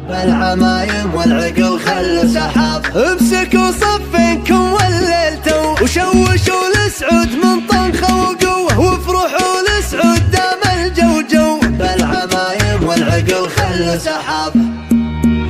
بالعمايم والعقل خلوا سحاب. امسكوا صفينكم والليل تو وشوشوا لسعود من طنخة وقوة وافرحوا لسعود دام الجوجو. بالعمايم والعقل خلوا سحاب.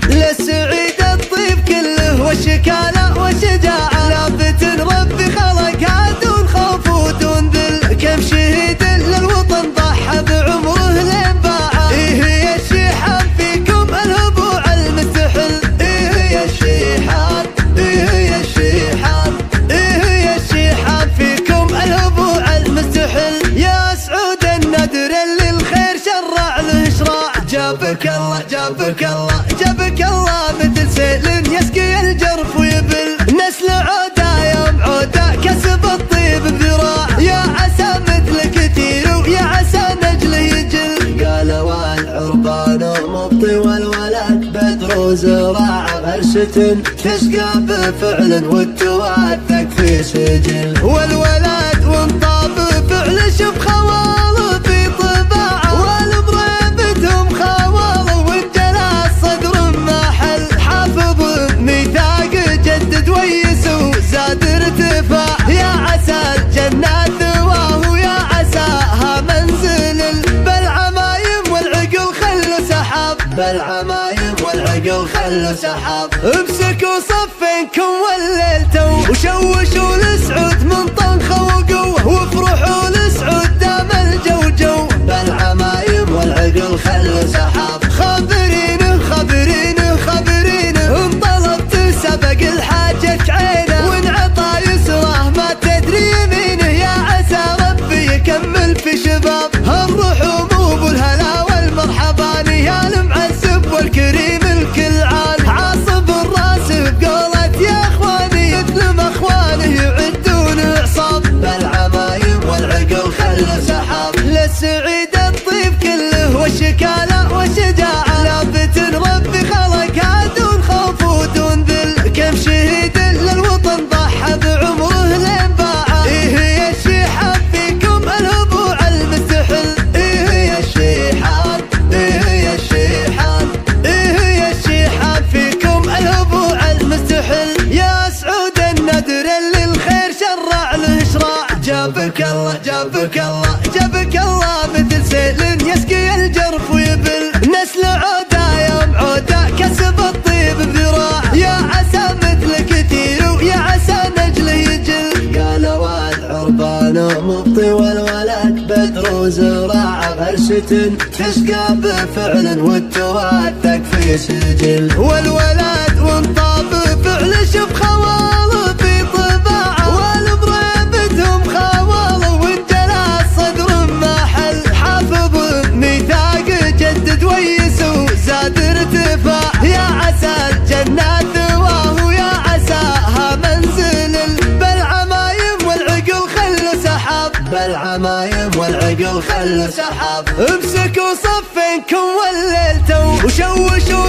للسعيد الطيب كله وشكالة وشجاعة لافت ربي خلقها دون خوف ودون ذل. كم شهيد للوطن ضحى بعمره لين باعه. إيه يا الشيحان فيكم الهبوع المستحل. إيه يا الشيحان إيه يا الشيحان إيه يا الشيحان فيكم الهبوع المستحل. يا سعود النادر اللي الخير شرع له شراع. جابك الله جابك الله جابك الله مثل سيل يسقي الجرف ويبل. نسل عوده يوم عوده كسب الطيب بذراع. يا عسى مثل كثير ويا عسى نجله يجل. قالوا العربان مبطي والولد بدر وزراع. غرشة تسقى بفعل والتوثق في سجل. والولد وانطاب بفعل شوف خواله في طباعه. والبريبتهم خواله وانجلى الصدر محل. حافظ ميثاق جدد ويسو زاد ارتفاع. يا عسى الجنة ثواه يا عساها منزل. بالعمايم والعقل خلوا سحاب. بالعمايم والعقل خلوا سحاب. امسكوا صفينكم والليل تو وشوشوا لسعود من طنخة وقوة وافرحوا لسعود دام الجوجو. بالعمايم والعقل خلوا سحاب. خابرينه خابرينه خابرينه ان طلبت سبق الحاجة عينه. وانعطى يسره ما تدري يمينه. يا عسى ربي يكمل في شباب. هالرحوم والهلا والمرحبان. يا المعزب والكريم الكل عال. عاصب الراس بقولة يا اخواني مثل ما اخوانه يعدون عصاب. بالعمايم والعقل خلوا سحاب. للسعيد الطيب كله وشكالة وشجاعة لافت ربي خلقها دون خوف ودون ذل. كم شهيد للوطن ضحى بعمره لين باعه. إيه يا الشيحان فيكم الهبوع المستحل. إيه يا الشيحان إيه يا الشيحان إيه يا الشيحان فيكم الهبوع المستحل. يا سعود النادر اللي الخير شرع له شراع. جابك الله جابك الله جابك الله مثل سيل يسقي الجرف ويبل. نسل عوده يوم عوده كسب الطيب بذراع. يا عسى مثل كثير ويا عسى نجله يجل. قالوا العربان مبطي والولد بدر وزراع. غرشة تسقى بفعل والتوثق في سجل. والولد وانطاب بفعل شوف خواله في طباعه. والبريبتهم خواله وانجلى الصدر محل. حافظ ميثاق جدد ويسو زاد ارتفاع. يا عسى الجنة ثواه يا عساها منزل. بالعمايم والعقل خلوا سحاب. بالعمايم والعقل خلوا سحاب. امسكوا صفينكم والليل تو وشوشوا